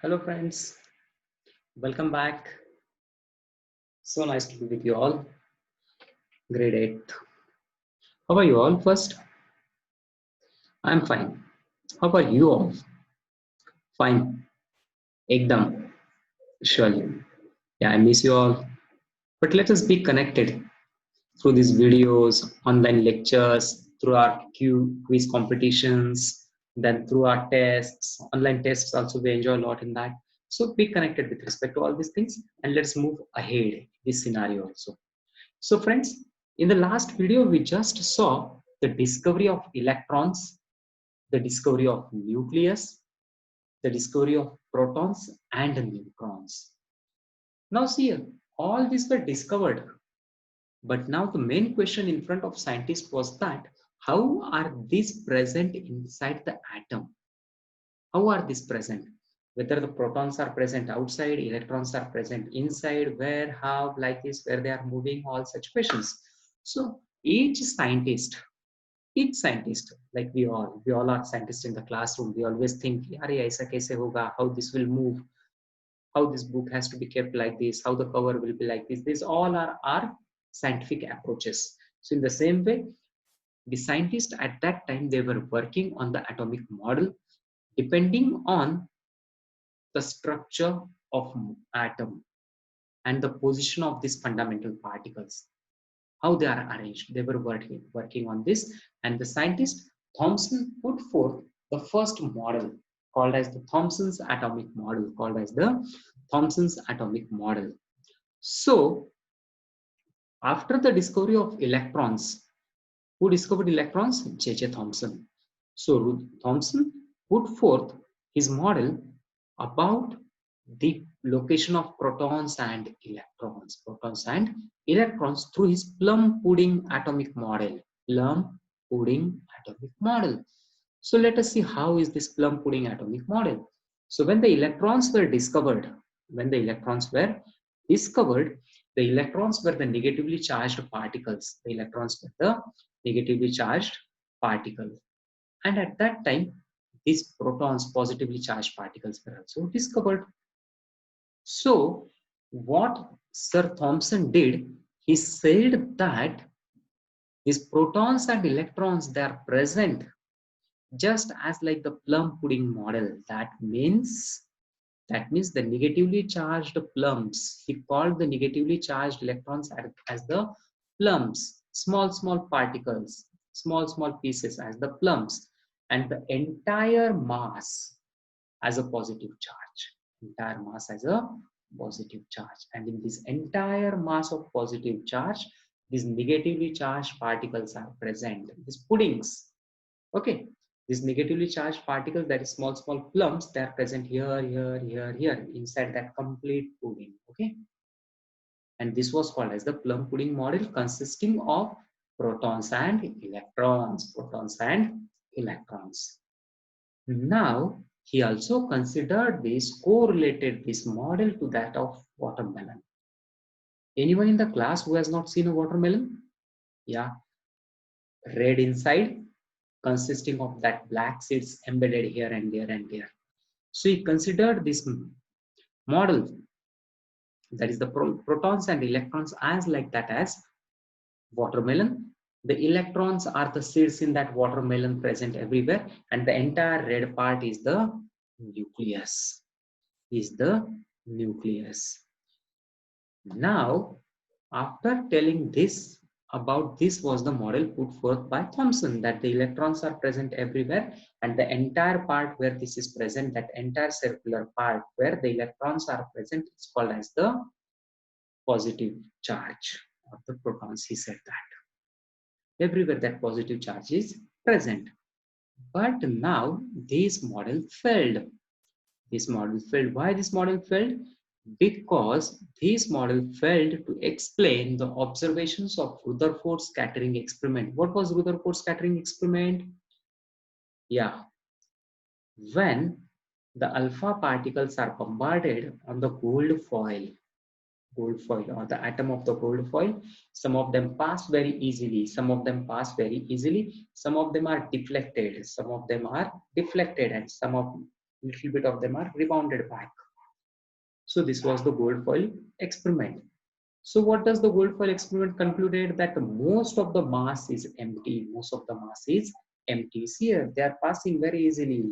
Hello, friends. Welcome back. So nice to be with you all. Grade 8. How are you all? First, I'm fine. How are you all? Fine. Ekdam. Surely. Yeah, I miss you all. But let us be connected through these videos, online lectures, through our quiz competitions, then through our tests, online tests also we enjoy a lot in that. So be connected with respect to all these things and let's move ahead this scenario also. So friends, in the last video, we just saw the discovery of electrons, the discovery of nucleus, the discovery of protons and neutrons. Now see, all these were discovered, but now the main question in front of scientists was that how are these present inside the atom? How are these present? Whether the protons are present outside, electrons are present inside, where, how, like this, where they are moving, all such questions. So each scientist, like we all are scientists in the classroom. We always think, "Arey, aisa kaise hoga? How this will move? How this book has to be kept like this? How the cover will be like this?" These all are our scientific approaches. So in the same way, the scientists at that time they were working on the atomic model, depending on the structure of atom and the position of these fundamental particles, how they are arranged. They were working on this, and the scientist Thomson put forth the first model called as the Thomson's atomic model, So after the discovery of electrons, who discovered electrons? J.J. Thomson. So Thomson put forth his model about the location of protons and electrons through his plum pudding atomic model. Plum pudding atomic model. So let us see how is this plum pudding atomic model. So when the electrons were discovered, the electrons were the negatively charged particles. The electrons were the negatively charged particles. And at that time, these protons, positively charged particles, were also discovered. So what Sir Thomson did, he said that these protons and electrons, they are present just as like the plum pudding model. That means the negatively charged plums. He called the negatively charged electrons as the plums, small particles, small pieces as the plums, and the entire mass as a positive charge. Entire mass as a positive charge. And in this entire mass of positive charge, these negatively charged particles are present. These puddings, okay, these negatively charged particles, that is small plums, they are present here inside that complete pudding. Okay, and this was called as the plum pudding model, consisting of protons and electrons. Now he also considered this, correlated this model to that of watermelon. Anyone in the class who has not seen a watermelon? Yeah, red inside, consisting of that black seeds embedded here and there and there. So he considered this model, that is the protons and electrons, as like that as watermelon. The electrons are the seeds in that watermelon present everywhere, and the entire red part is the nucleus. Now, after telling this, about this was the model put forth by Thomson, that the electrons are present everywhere, and the entire part where this is present, that entire circular part where the electrons are present, is called as the positive charge of the protons. He said that everywhere that positive charge is present. But now this model failed. Why this model failed? Because this model failed to explain the observations of Rutherford scattering experiment. What was Rutherford scattering experiment? Yeah, when the alpha particles are bombarded on the gold foil or the atom of the gold foil, some of them pass very easily, some of them are deflected, and some of Little bit of them are rebounded back. So this was the gold foil experiment. So what does the gold foil experiment concluded? That most of the mass is empty. Most of the mass is empty. See here, they are passing very easily.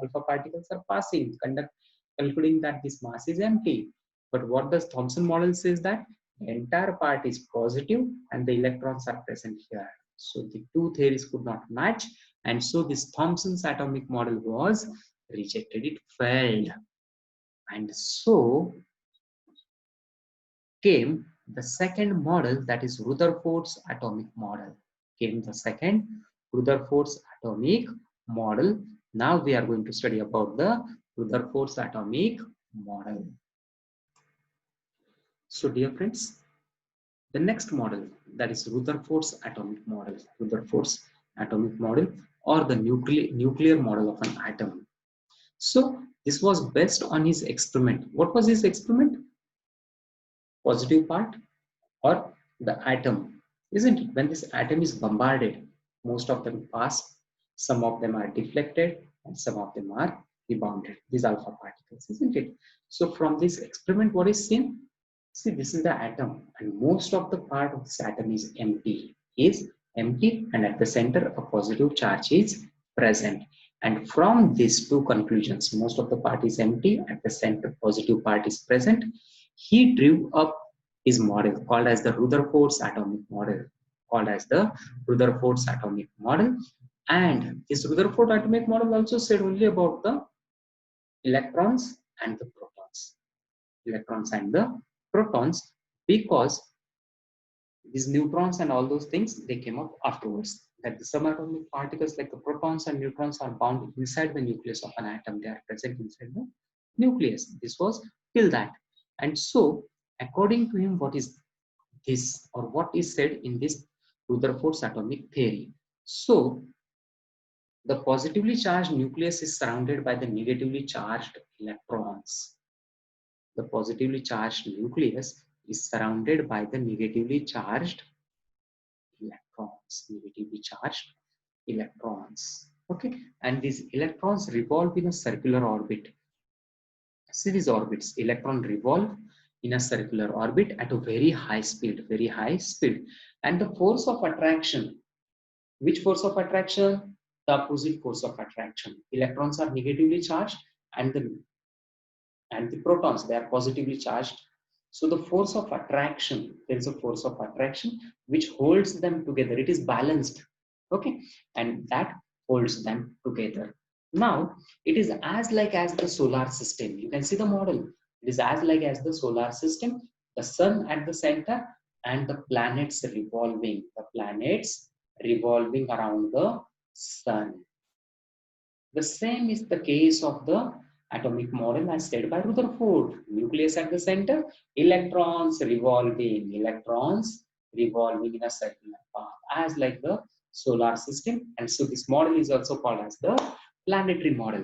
Alpha particles are passing, concluding that this mass is empty. But what does Thomson model says that the entire part is positive and the electrons are present here. So the two theories could not match, and so this Thomson's atomic model was rejected. It failed, and so came the second model, that is Rutherford's atomic model. Came the second Rutherford's atomic model. Now we are going to study about the Rutherford's atomic model. So dear friends, the next model, that is Rutherford's atomic model. Rutherford's atomic model, or the nuclear model of an atom. So this was based on his experiment. What was his experiment? Positive part or the atom, isn't it? When this atom is bombarded, most of them pass, some of them are deflected, and some of them are rebounded. These alpha particles, isn't it? So from this experiment, what is seen? See, this is the atom, and most of the part of this atom is empty, and at the center a positive charge is present. And from these two conclusions, most of the part is empty, at the center positive part is present, he drew up his model called as the Rutherford's atomic model. Called as the Rutherford's atomic model. And this Rutherford atomic model also said only about the electrons and the protons. Electrons and the protons, because these neutrons and all those things, they came up afterwards. That the subatomic particles like the protons and neutrons are bound inside the nucleus of an atom. They are present inside the nucleus. This was till that. And so, according to him, what is this, or what is said in this Rutherford's atomic theory? So, the positively charged nucleus is surrounded by the negatively charged electrons. The positively charged nucleus is surrounded by the negatively charged electrons. Negatively charged electrons. Okay, and these electrons revolve in a circular orbit. See these orbits, electron revolve in a circular orbit at a very high speed, and the force of attraction, which force of attraction? The opposite force of attraction. Electrons are negatively charged, and the protons, they are positively charged. So the force of attraction, there is a force of attraction which holds them together. It is balanced, okay, and that holds them together. Now it is as like as the solar system. You can see the model. It is as like as the solar system, the sun at the center and the planets revolving. The planets revolving around the sun. The same is the case of the atomic model as said by Rutherford. Nucleus at the center, electrons revolving in a circular path, as like the solar system. And so this model is also called as the planetary model.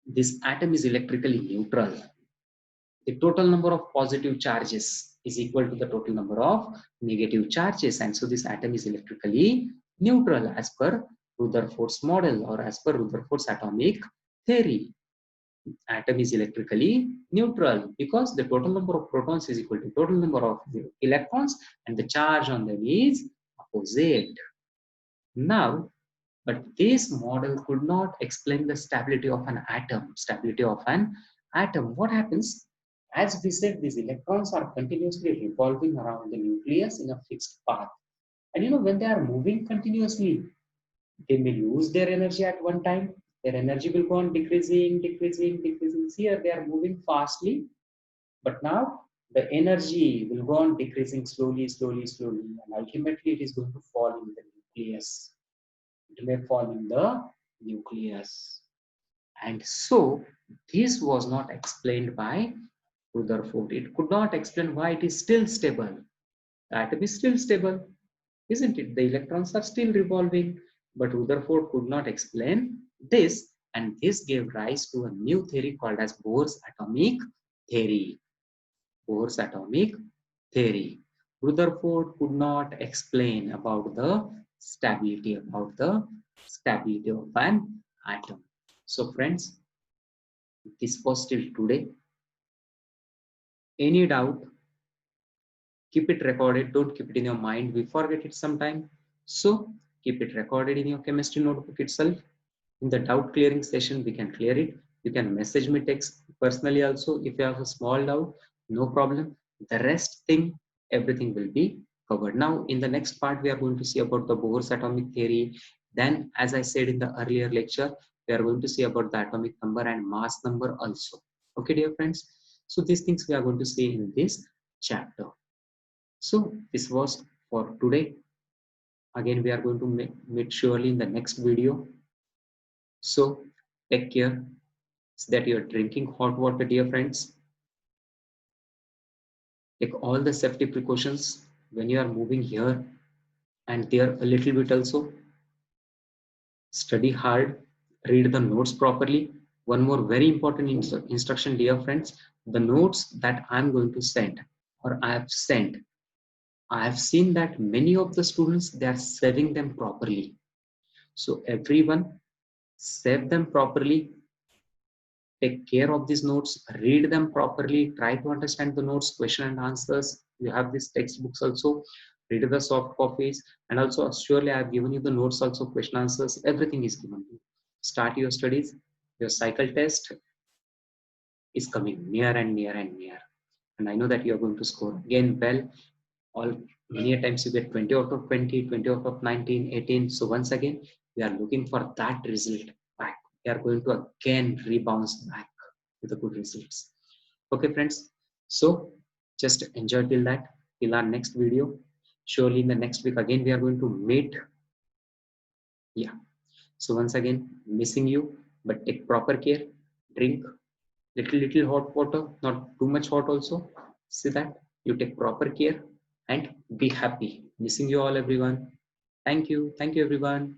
This atom is electrically neutral. The total number of positive charges is equal to the total number of negative charges, and so this atom is electrically neutral as per Rutherford's model, or as per Rutherford's atomic theory. Atom is electrically neutral because the total number of protons is equal to total number of electrons, and the charge on them is opposite. Now, but this model could not explain the stability of an atom. What happens? As we said, these electrons are continuously revolving around the nucleus in a fixed path. And when they are moving continuously, they may lose their energy at one time. Their energy will go on decreasing. Here they are moving fastly, but now the energy will go on decreasing slowly, and ultimately it is going to fall in the nucleus. It may fall in the nucleus. And so this was not explained by Rutherford. It could not explain why it is still stable. The atom is still stable, isn't it? The electrons are still revolving, but Rutherford could not explain this, and this gave rise to a new theory called as Bohr's atomic theory. Bohr's atomic theory. Rutherford could not explain about the stability, about the stability of an atom. So friends, this was till today. Any doubt, keep it recorded. Don't keep it in your mind. We forget it sometime. So keep it recorded in your chemistry notebook itself. In the doubt clearing session, we can clear it. You can message me, text personally also. If you have a small doubt, no problem. The rest thing, everything will be covered. Now, in the next part, we are going to see about the Bohr's atomic theory. Then, as I said in the earlier lecture, we are going to see about the atomic number and mass number also. Okay, dear friends. So these things we are going to see in this chapter. So this was for today. Again, we are going to meet surely in the next video. So take care that you're drinking hot water, dear friends. Take all the safety precautions when you are moving here and there a little bit also. Study hard, read the notes properly. One more very important instruction, dear friends. The notes that I'm going to send or I have sent, I have seen that many of the students, they are saving them properly. So everyone save them properly. Take care of these notes, read them properly, try to understand the notes, question and answers. You have these textbooks also, read the soft copies, and also surely I have given you the notes also, question answers, everything is given to you. Start your studies. Your cycle test is coming near and near and near. And I know that you are going to score again well. All many times you get 20 out of 20, 20 out of 19, 18. So once again, we are looking for that result back. We are going to again rebound back with the good results. Okay, friends. So just enjoy till our next video. Surely in the next week again we are going to meet. Yeah. So once again, missing you, but take proper care. Drink little hot water, not too much hot also. See that you take proper care and be happy. Missing you all, everyone. Thank you. Thank you, everyone.